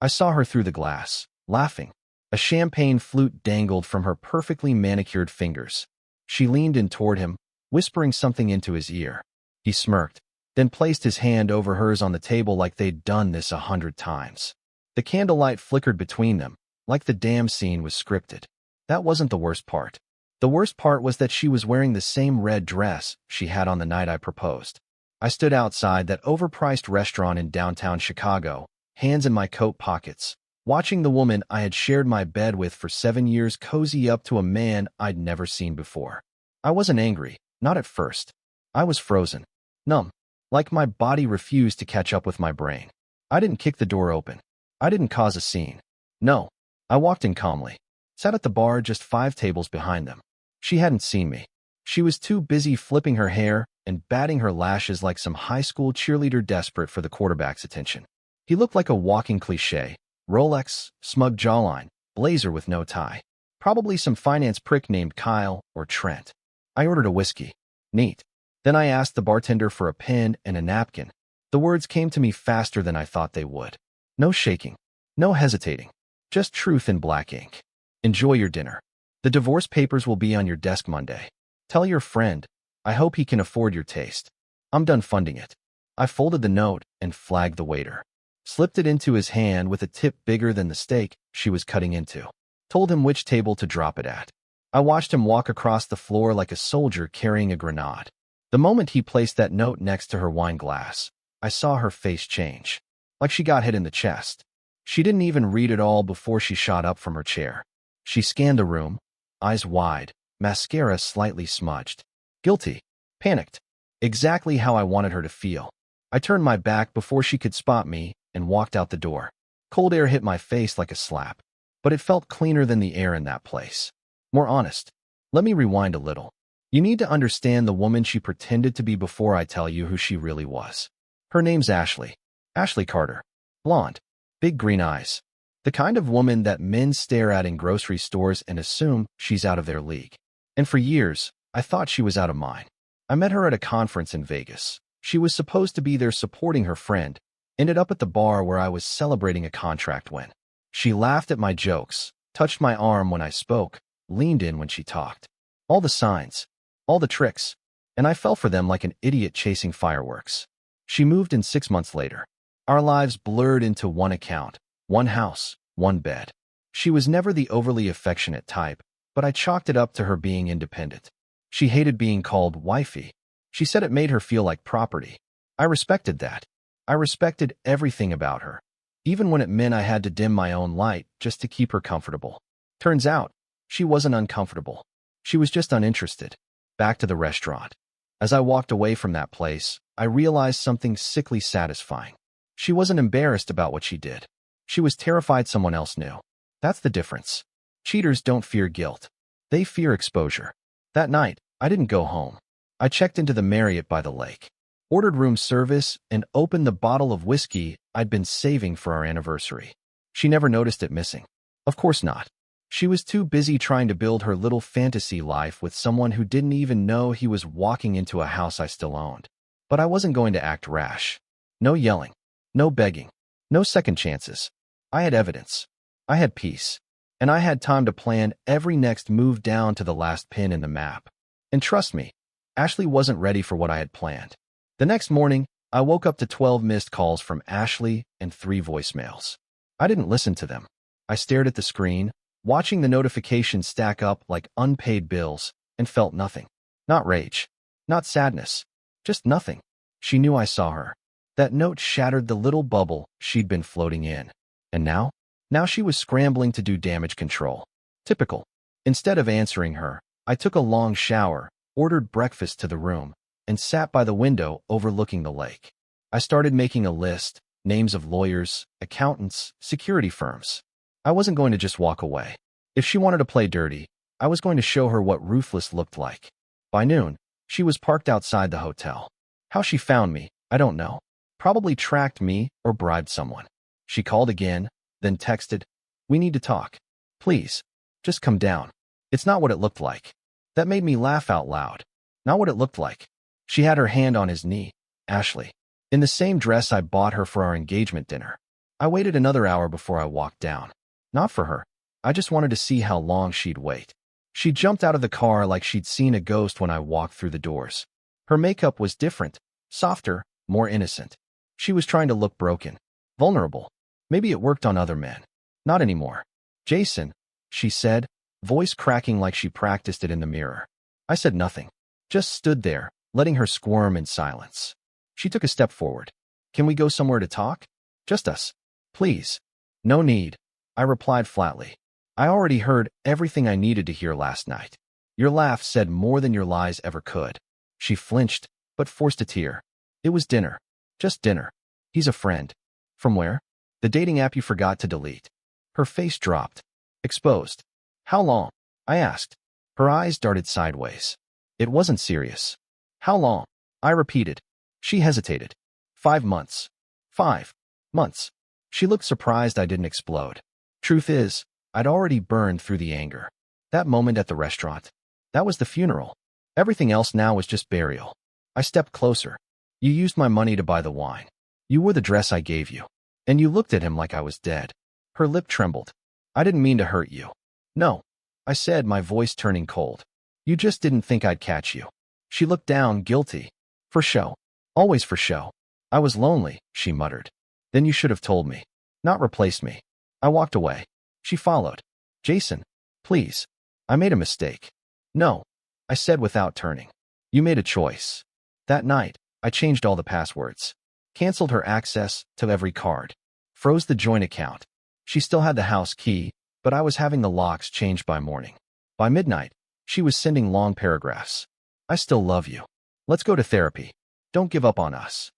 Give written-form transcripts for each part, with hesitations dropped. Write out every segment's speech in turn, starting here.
I saw her through the glass, laughing. A champagne flute dangled from her perfectly manicured fingers. She leaned in toward him, whispering something into his ear. He smirked, then placed his hand over hers on the table like they'd done this 100 times. The candlelight flickered between them, like the damn scene was scripted. That wasn't the worst part. The worst part was that she was wearing the same red dress she had on the night I proposed. I stood outside that overpriced restaurant in downtown Chicago, hands in my coat pockets, watching the woman I had shared my bed with for 7 years cozy up to a man I'd never seen before. I wasn't angry, not at first. I was frozen, numb, like my body refused to catch up with my brain. I didn't kick the door open. I didn't cause a scene. No, I walked in calmly, sat at the bar just 5 tables behind them. She hadn't seen me. She was too busy flipping her hair and batting her lashes like some high school cheerleader desperate for the quarterback's attention. He looked like a walking cliché. Rolex, smug jawline, blazer with no tie. Probably some finance prick named Kyle or Trent. I ordered a whiskey. Neat. Then I asked the bartender for a pen and a napkin. The words came to me faster than I thought they would. No shaking. No hesitating. Just truth in black ink. Enjoy your dinner. The divorce papers will be on your desk Monday. Tell your friend. I hope he can afford your taste. I'm done funding it. I folded the note and flagged the waiter. Slipped it into his hand with a tip bigger than the steak she was cutting into. Told him which table to drop it at. I watched him walk across the floor like a soldier carrying a grenade. The moment he placed that note next to her wine glass, I saw her face change. Like she got hit in the chest. She didn't even read it all before she shot up from her chair. She scanned the room, eyes wide, mascara slightly smudged. Guilty. Panicked. Exactly how I wanted her to feel. I turned my back before she could spot me and walked out the door. Cold air hit my face like a slap, but it felt cleaner than the air in that place. More honest. Let me rewind a little. You need to understand the woman she pretended to be before I tell you who she really was. Her name's Ashley. Ashley Carter. Blonde. Big green eyes. The kind of woman that men stare at in grocery stores and assume she's out of their league. And for years, I thought she was out of mine. I met her at a conference in Vegas. She was supposed to be there supporting her friend, ended up at the bar where I was celebrating a contract win. She laughed at my jokes, touched my arm when I spoke, leaned in when she talked. All the signs, all the tricks, and I fell for them like an idiot chasing fireworks. She moved in 6 months later. Our lives blurred into one account, one house, one bed. She was never the overly affectionate type, but I chalked it up to her being independent. She hated being called wifey. She said it made her feel like property. I respected that. I respected everything about her, even when it meant I had to dim my own light just to keep her comfortable. Turns out, she wasn't uncomfortable. She was just uninterested. Back to the restaurant. As I walked away from that place, I realized something sickly satisfying. She wasn't embarrassed about what she did. She was terrified someone else knew. That's the difference. Cheaters don't fear guilt. They fear exposure. That night, I didn't go home. I checked into the Marriott by the lake, ordered room service, and opened the bottle of whiskey I'd been saving for our anniversary. She never noticed it missing. Of course not. She was too busy trying to build her little fantasy life with someone who didn't even know he was walking into a house I still owned. But I wasn't going to act rash. No yelling. No begging. No second chances. I had evidence. I had peace. And I had time to plan every next move down to the last pin in the map. And trust me, Ashley wasn't ready for what I had planned. The next morning, I woke up to 12 missed calls from Ashley and 3 voicemails. I didn't listen to them. I stared at the screen, watching the notifications stack up like unpaid bills, and felt nothing. Not rage. Not sadness. Just nothing. She knew I saw her. That note shattered the little bubble she'd been floating in. And now? Now she was scrambling to do damage control. Typical. Instead of answering her, I took a long shower, ordered breakfast to the room, and sat by the window overlooking the lake. I started making a list, names of lawyers, accountants, security firms. I wasn't going to just walk away. If she wanted to play dirty, I was going to show her what ruthless looked like. By noon, she was parked outside the hotel. How she found me, I don't know. Probably tracked me or bribed someone. She called again, then texted, "We need to talk. Please, just come down." It's not what it looked like. That made me laugh out loud. Not what it looked like. She had her hand on his knee. Ashley. In the same dress I bought her for our engagement dinner. I waited another hour before I walked down. Not for her. I just wanted to see how long she'd wait. She jumped out of the car like she'd seen a ghost when I walked through the doors. Her makeup was different, softer, more innocent. She was trying to look broken, vulnerable. Maybe it worked on other men. Not anymore. Jason, she said, voice cracking like she practiced it in the mirror. I said nothing. Just stood there, letting her squirm in silence. She took a step forward. Can we go somewhere to talk? Just us. Please. No need. I replied flatly. I already heard everything I needed to hear last night. Your laugh said more than your lies ever could. She flinched, but forced a tear. It was dinner. Just dinner. He's a friend. From where? The dating app you forgot to delete. Her face dropped. Exposed. How long? I asked. Her eyes darted sideways. It wasn't serious. How long? I repeated. She hesitated. 5 months. 5 months. She looked surprised I didn't explode. Truth is, I'd already burned through the anger. That moment at the restaurant. That was the funeral. Everything else now was just burial. I stepped closer. You used my money to buy the wine. You wore the dress I gave you. And you looked at him like I was dead. Her lip trembled. I didn't mean to hurt you. No. I said, my voice turning cold. You just didn't think I'd catch you. She looked down, guilty. For show. Always for show. I was lonely, she muttered. Then you should have told me. Not replaced me. I walked away. She followed. Jason, please. I made a mistake. No. I said without turning. You made a choice. That night, I changed all the passwords. Canceled her access to every card. Froze the joint account. She still had the house key, but I was having the locks changed by morning. By midnight, she was sending long paragraphs. I still love you. Let's go to therapy. Don't give up on us.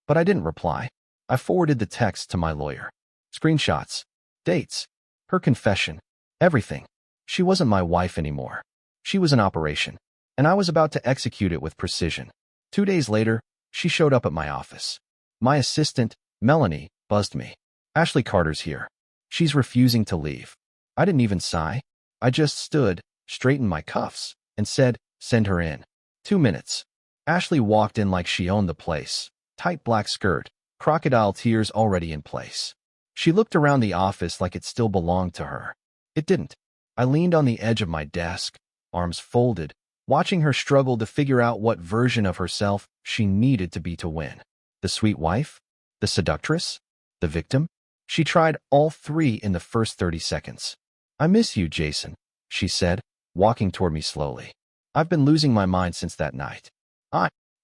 But I didn't reply. I forwarded the text to my lawyer. Screenshots. Dates. Her confession. Everything. She wasn't my wife anymore. She was an operation. And I was about to execute it with precision. 2 days later, she showed up at my office. My assistant, Melanie, buzzed me. Ashley Carter's here. She's refusing to leave. I didn't even sigh. I just stood, straightened my cuffs, and said, send her in. 2 minutes. Ashley walked in like she owned the place. Tight black skirt, crocodile tears already in place. She looked around the office like it still belonged to her. It didn't. I leaned on the edge of my desk, arms folded, watching her struggle to figure out what version of herself she needed to be to win. The sweet wife? The seductress? The victim? She tried all three in the first 30 seconds. I miss you, Jason, she said, walking toward me slowly. I've been losing my mind since that night.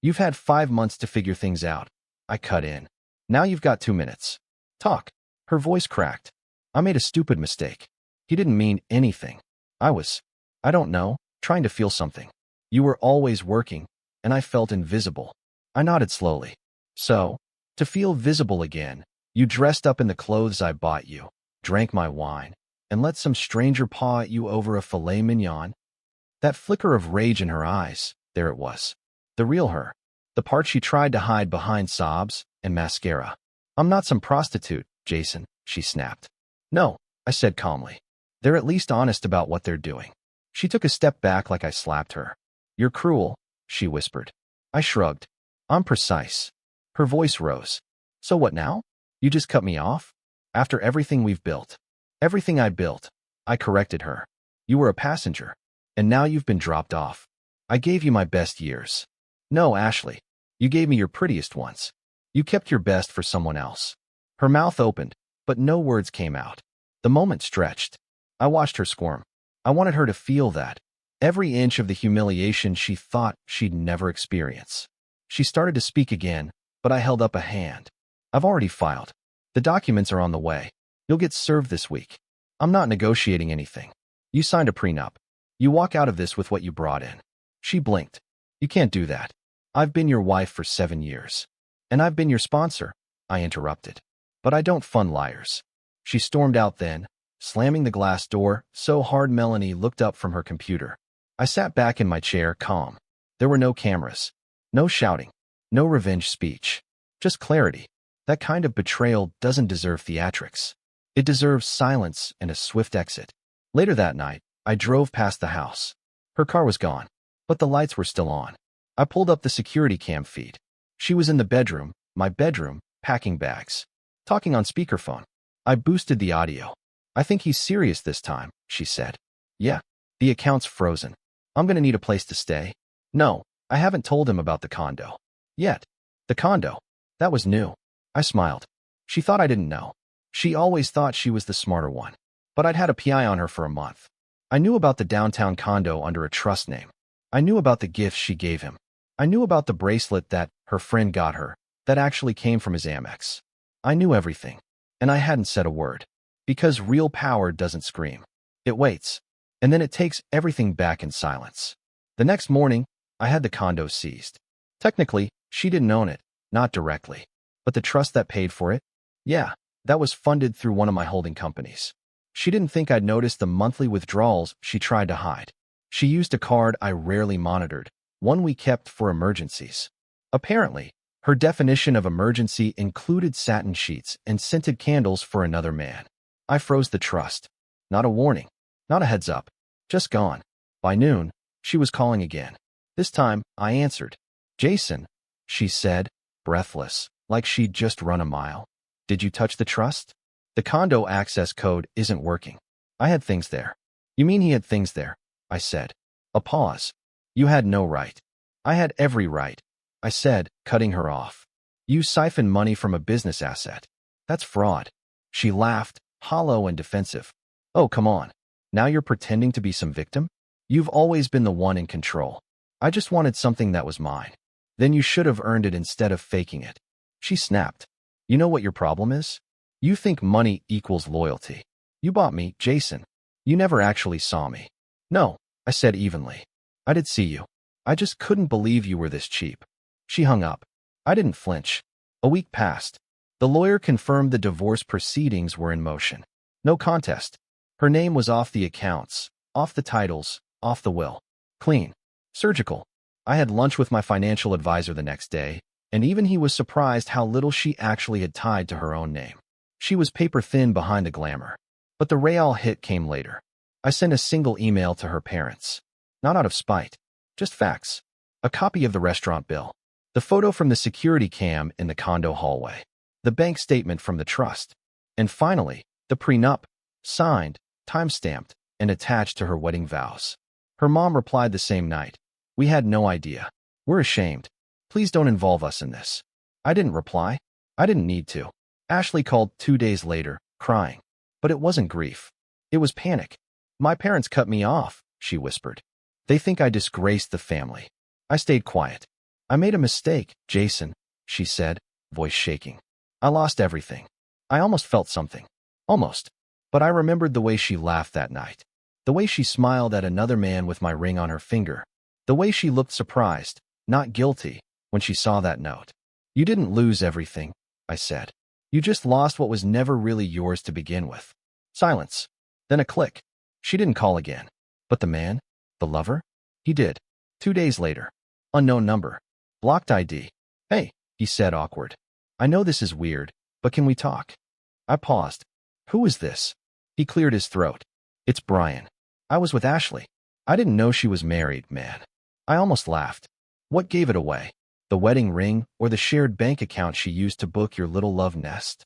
You've had 5 months to figure things out. I cut in. Now you've got 2 minutes. Talk. Her voice cracked. I made a stupid mistake. He didn't mean anything. I don't know, trying to feel something. You were always working, and I felt invisible. I nodded slowly. So, to feel visible again, you dressed up in the clothes I bought you, drank my wine, and let some stranger paw at you over a filet mignon? That flicker of rage in her eyes, there it was. The real her. The part she tried to hide behind sobs and mascara. I'm not some prostitute, Jason, she snapped. No, I said calmly. They're at least honest about what they're doing. She took a step back like I slapped her. You're cruel, she whispered. I shrugged. I'm precise. Her voice rose. So what now? You just cut me off? After everything we've built. Everything I built. I corrected her. You were a passenger. And now you've been dropped off. I gave you my best years. No, Ashley. You gave me your prettiest ones. You kept your best for someone else. Her mouth opened, but no words came out. The moment stretched. I watched her squirm. I wanted her to feel that. Every inch of the humiliation she thought she'd never experience. She started to speak again, but I held up a hand. I've already filed. The documents are on the way. You'll get served this week. I'm not negotiating anything. You signed a prenup. You walk out of this with what you brought in. She blinked. You can't do that. I've been your wife for 7 years. And I've been your sponsor, I interrupted. But I don't fund liars. She stormed out then, slamming the glass door so hard Melanie looked up from her computer. I sat back in my chair, calm. There were no cameras. No shouting. No revenge speech. Just clarity. That kind of betrayal doesn't deserve theatrics. It deserves silence and a swift exit. Later that night, I drove past the house. Her car was gone, but the lights were still on. I pulled up the security cam feed. She was in the bedroom, my bedroom, packing bags. Talking on speakerphone. I boosted the audio. I think he's serious this time, she said. Yeah. The account's frozen. I'm gonna need a place to stay. No, I haven't told him about the condo. Yet. The condo. That was new. I smiled. She thought I didn't know. She always thought she was the smarter one. But I'd had a PI on her for a month. I knew about the downtown condo under a trust name. I knew about the gifts she gave him. I knew about the bracelet that her friend got her, that actually came from his Amex. I knew everything. And I hadn't said a word. Because real power doesn't scream. It waits. And then it takes everything back in silence. The next morning, I had the condo seized. Technically, she didn't own it, not directly. But the trust that paid for it? Yeah, that was funded through one of my holding companies. She didn't think I'd noticed the monthly withdrawals she tried to hide. She used a card I rarely monitored, one we kept for emergencies. Apparently, her definition of emergency included satin sheets and scented candles for another man. I froze the trust. Not a warning, not a heads up, just gone. By noon, she was calling again. This time, I answered. Jason, she said, breathless, like she'd just run a mile. Did you touch the trust? The condo access code isn't working. I had things there. You mean he had things there? I said. A pause. You had no right. I had every right, I said, cutting her off. You siphoned money from a business asset. That's fraud. She laughed, hollow and defensive. Oh, come on. Now you're pretending to be some victim? You've always been the one in control. I just wanted something that was mine. Then you should have earned it instead of faking it. She snapped. You know what your problem is? You think money equals loyalty. You bought me, Jason. You never actually saw me. No, I said evenly. I did see you. I just couldn't believe you were this cheap. She hung up. I didn't flinch. A week passed. The lawyer confirmed the divorce proceedings were in motion. No contest. Her name was off the accounts, off the titles, off the will. Clean. Surgical. I had lunch with my financial advisor the next day, and even he was surprised how little she actually had tied to her own name. She was paper-thin behind the glamour. But the real hit came later. I sent a single email to her parents. Not out of spite. Just facts. A copy of the restaurant bill. The photo from the security cam in the condo hallway. The bank statement from the trust. And finally, the prenup, signed, time-stamped, and attached to her wedding vows. Her mom replied the same night. We had no idea. We're ashamed. Please don't involve us in this. I didn't reply. I didn't need to. Ashley called 2 days later, crying. But it wasn't grief. It was panic. My parents cut me off, she whispered. They think I disgraced the family. I stayed quiet. I made a mistake, Jason, she said, voice shaking. I lost everything. I almost felt something. Almost. But I remembered the way she laughed that night. The way she smiled at another man with my ring on her finger. The way she looked surprised, not guilty, when she saw that note. You didn't lose everything, I said. You just lost what was never really yours to begin with. Silence. Then a click. She didn't call again. But the man? The lover? He did. 2 days later. Unknown number. Blocked ID. Hey, he said, awkward. I know this is weird, but can we talk? I paused. Who is this? He cleared his throat. It's Brian. I was with Ashley. I didn't know she was married, man. I almost laughed. What gave it away? The wedding ring or the shared bank account she used to book your little love nest?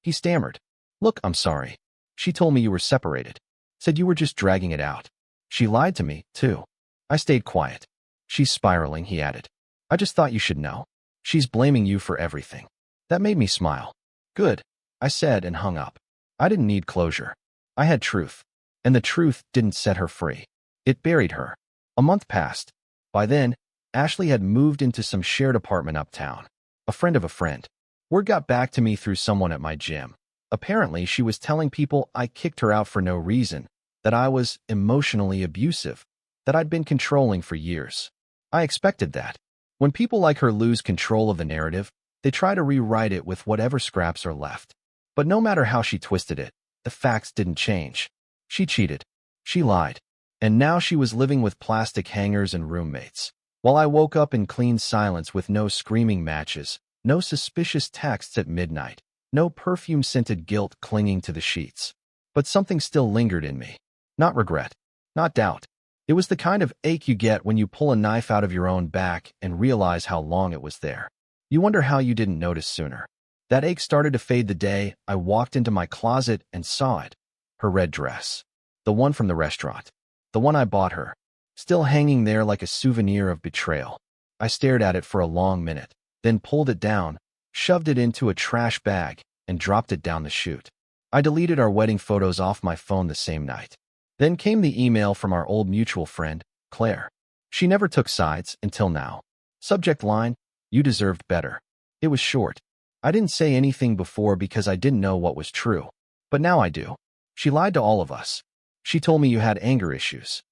He stammered. Look, I'm sorry. She told me you were separated. Said you were just dragging it out. She lied to me, too. I stayed quiet. She's spiraling, he added. I just thought you should know. She's blaming you for everything. That made me smile. Good, I said and hung up. I didn't need closure. I had truth. And the truth didn't set her free. It buried her. A month passed. By then, Ashley had moved into some shared apartment uptown. A friend of a friend. Word got back to me through someone at my gym. Apparently, she was telling people I kicked her out for no reason, that I was emotionally abusive, that I'd been controlling for years. I expected that. When people like her lose control of the narrative, they try to rewrite it with whatever scraps are left. But no matter how she twisted it, the facts didn't change. She cheated. She lied. And now she was living with plastic hangers and roommates. While I woke up in clean silence with no screaming matches, no suspicious texts at midnight, no perfume-scented guilt clinging to the sheets. But something still lingered in me. Not regret. Not doubt. It was the kind of ache you get when you pull a knife out of your own back and realize how long it was there. You wonder how you didn't notice sooner. That ache started to fade the day I walked into my closet and saw it. Her red dress. The one from the restaurant. The one I bought her. Still hanging there like a souvenir of betrayal. I stared at it for a long minute, then pulled it down, shoved it into a trash bag, and dropped it down the chute. I deleted our wedding photos off my phone the same night. Then came the email from our old mutual friend, Claire. She never took sides until now. Subject line, "You deserved better." It was short. I didn't say anything before because I didn't know what was true. But now I do. She lied to all of us. She told me you had anger issues.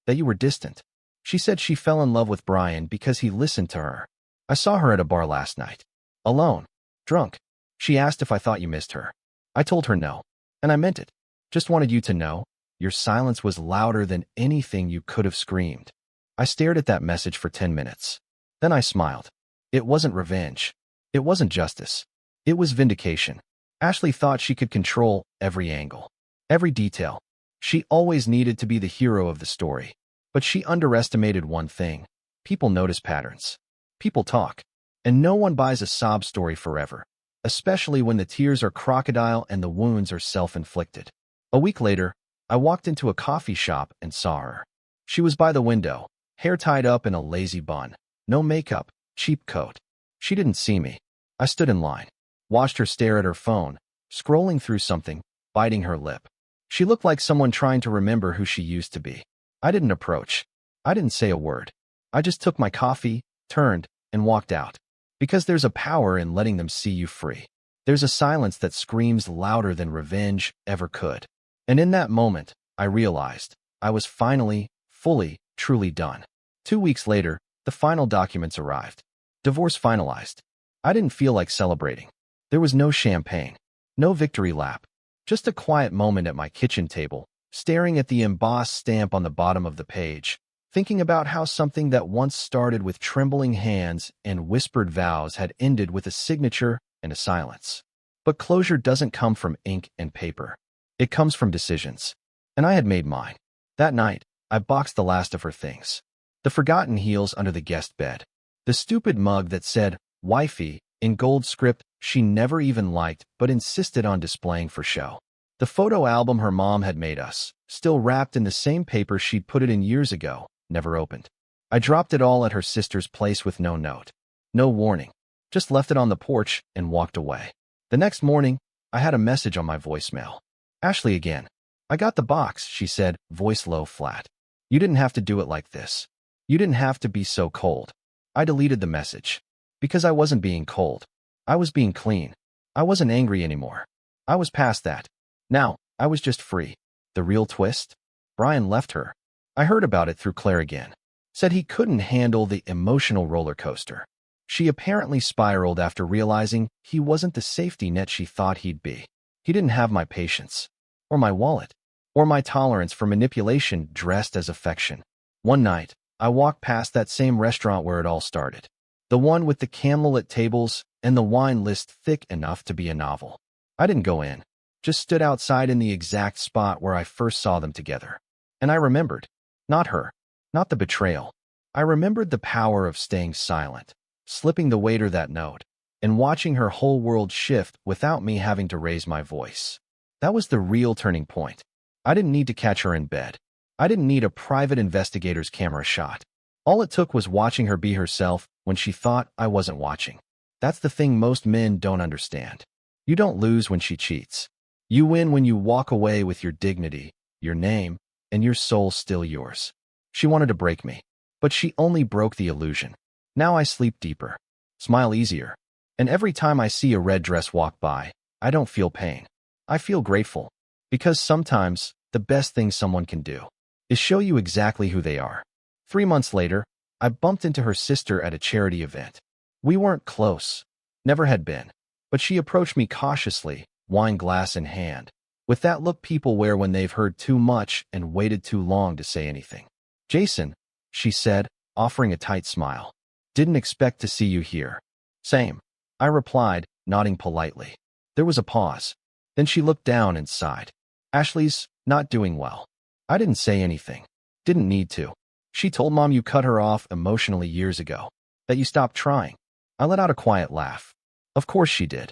That you were distant. She said she fell in love with Brian because he listened to her. I saw her at a bar last night. Alone. Drunk. She asked if I thought you missed her. I told her no. And I meant it. Just wanted you to know. Your silence was louder than anything you could have screamed. I stared at that message for 10 minutes. Then I smiled. It wasn't revenge. It wasn't justice. It was vindication. Ashley thought she could control every angle, every detail. She always needed to be the hero of the story. But she underestimated one thing. People notice patterns. People talk. And no one buys a sob story forever, especially when the tears are crocodile and the wounds are self-inflicted. A week later, I walked into a coffee shop and saw her. She was by the window, hair tied up in a lazy bun. No makeup, cheap coat. She didn't see me. I stood in line, watched her stare at her phone, scrolling through something, biting her lip. She looked like someone trying to remember who she used to be. I didn't approach. I didn't say a word. I just took my coffee, turned, and walked out. Because there's a power in letting them see you free. There's a silence that screams louder than revenge ever could. And in that moment, I realized I was finally, fully, truly done. 2 weeks later, the final documents arrived. Divorce finalized. I didn't feel like celebrating. There was no champagne, no victory lap, just a quiet moment at my kitchen table, staring at the embossed stamp on the bottom of the page, thinking about how something that once started with trembling hands and whispered vows had ended with a signature and a silence. But closure doesn't come from ink and paper. It comes from decisions. And I had made mine. That night, I boxed the last of her things. The forgotten heels under the guest bed. The stupid mug that said, "Wifey," in gold script she never even liked but insisted on displaying for show. The photo album her mom had made us, still wrapped in the same paper she'd put it in years ago, never opened. I dropped it all at her sister's place with no note. No warning. Just left it on the porch and walked away. The next morning, I had a message on my voicemail. "Ashley again. I got the box," she said, voice low flat. "You didn't have to do it like this. You didn't have to be so cold." I deleted the message. Because I wasn't being cold. I was being clean. I wasn't angry anymore. I was past that. Now, I was just free. The real twist? Brian left her. I heard about it through Claire again. Said he couldn't handle the emotional roller coaster. She apparently spiraled after realizing he wasn't the safety net she thought he'd be. He didn't have my patience. Or my wallet. Or my tolerance for manipulation dressed as affection. One night, I walked past that same restaurant where it all started. The one with the candlelit tables and the wine list thick enough to be a novel. I didn't go in. Just stood outside in the exact spot where I first saw them together. And I remembered. Not her. Not the betrayal. I remembered the power of staying silent, slipping the waiter that note, and watching her whole world shift without me having to raise my voice. That was the real turning point. I didn't need to catch her in bed. I didn't need a private investigator's camera shot. All it took was watching her be herself when she thought I wasn't watching. That's the thing most men don't understand. You don't lose when she cheats. You win when you walk away with your dignity, your name, and your soul still yours. She wanted to break me, but she only broke the illusion. Now I sleep deeper, smile easier, and every time I see a red dress walk by, I don't feel pain. I feel grateful, because sometimes the best thing someone can do is show you exactly who they are. 3 months later, I bumped into her sister at a charity event. We weren't close, never had been, but she approached me cautiously, wine glass in hand, with that look people wear when they've heard too much and waited too long to say anything. "Jason," she said, offering a tight smile. "Didn't expect to see you here." "Same," I replied, nodding politely. There was a pause. Then she looked down and sighed. "Ashley's not doing well." I didn't say anything. Didn't need to. "She told Mom you cut her off emotionally years ago, that you stopped trying." I let out a quiet laugh. "Of course she did.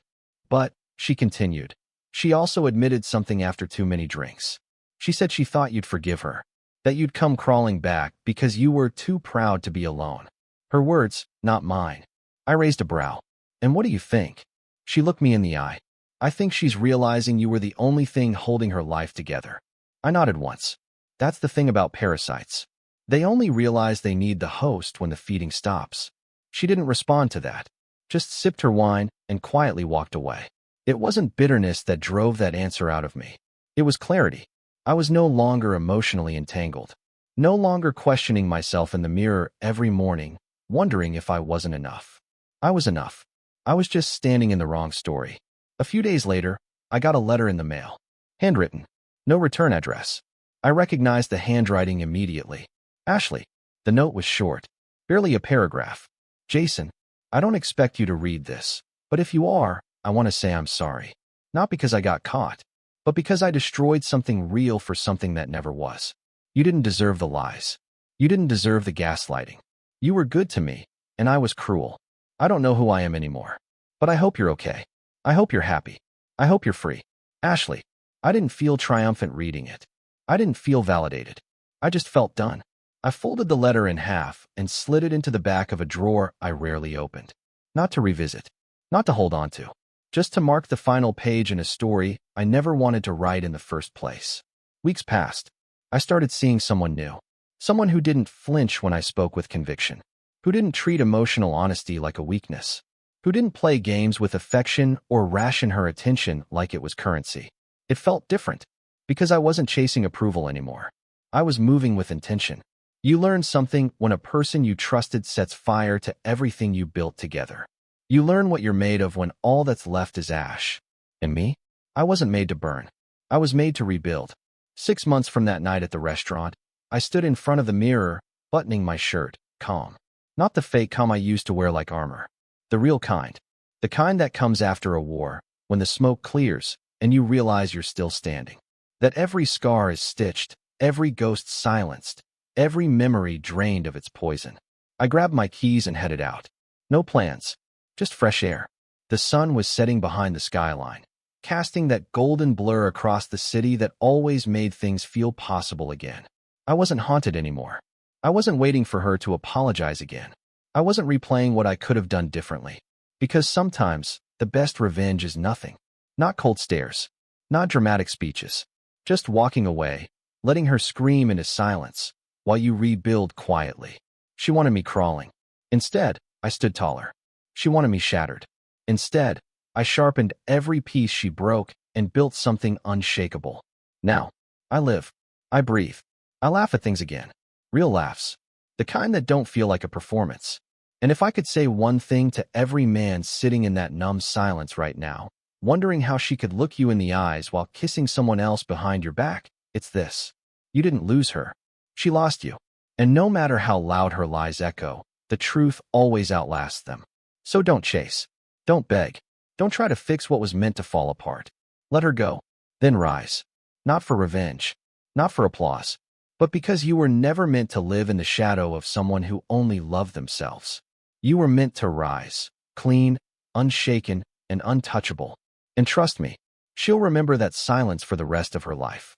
But, she continued, she also admitted something after too many drinks. She said she thought you'd forgive her, that you'd come crawling back because you were too proud to be alone. Her words, not mine. I raised a brow. And what do you think? She looked me in the eye. I think she's realizing you were the only thing holding her life together. I nodded once. That's the thing about parasites. They only realize they need the host when the feeding stops. She didn't respond to that, just sipped her wine and quietly walked away. It wasn't bitterness that drove that answer out of me. It was clarity. I was no longer emotionally entangled, no longer questioning myself in the mirror every morning, wondering if I wasn't enough. I was enough. I was just standing in the wrong story. A few days later, I got a letter in the mail. Handwritten. No return address. I recognized the handwriting immediately. Ashley. The note was short. Barely a paragraph. Jason, I don't expect you to read this, but if you are, I want to say I'm sorry. Not because I got caught, but because I destroyed something real for something that never was. You didn't deserve the lies. You didn't deserve the gaslighting. You were good to me, and I was cruel. I don't know who I am anymore. But I hope you're okay. I hope you're happy. I hope you're free. Ashley. I didn't feel triumphant reading it. I didn't feel validated. I just felt done. I folded the letter in half and slid it into the back of a drawer I rarely opened. Not to revisit. Not to hold on to. Just to mark the final page in a story I never wanted to write in the first place. Weeks passed. I started seeing someone new. Someone who didn't flinch when I spoke with conviction. Who didn't treat emotional honesty like a weakness. Who didn't play games with affection or ration her attention like it was currency. It felt different, because I wasn't chasing approval anymore. I was moving with intention. You learn something when a person you trusted sets fire to everything you built together. You learn what you're made of when all that's left is ash. And me? I wasn't made to burn. I was made to rebuild. 6 months from that night at the restaurant, I stood in front of the mirror, buttoning my shirt, calm. Not the fake calm I used to wear like armor. The real kind. The kind that comes after a war, when the smoke clears and you realize you're still standing. That every scar is stitched, every ghost silenced, every memory drained of its poison. I grabbed my keys and headed out. No plans. Just fresh air. The sun was setting behind the skyline, casting that golden blur across the city that always made things feel possible again. I wasn't haunted anymore. I wasn't waiting for her to apologize again. I wasn't replaying what I could have done differently. Because sometimes, the best revenge is nothing. Not cold stares. Not dramatic speeches. Just walking away, letting her scream into silence, while you rebuild quietly. She wanted me crawling. Instead, I stood taller. She wanted me shattered. Instead, I sharpened every piece she broke and built something unshakable. Now, I live. I breathe. I laugh at things again. Real laughs. The kind that don't feel like a performance. And if I could say one thing to every man sitting in that numb silence right now, wondering how she could look you in the eyes while kissing someone else behind your back, it's this. You didn't lose her. She lost you. And no matter how loud her lies echo, the truth always outlasts them. So don't chase. Don't beg. Don't try to fix what was meant to fall apart. Let her go. Then rise. Not for revenge. Not for applause. But because you were never meant to live in the shadow of someone who only loved themselves. You were meant to rise. Clean, unshaken, and untouchable. And trust me, she'll remember that silence for the rest of her life.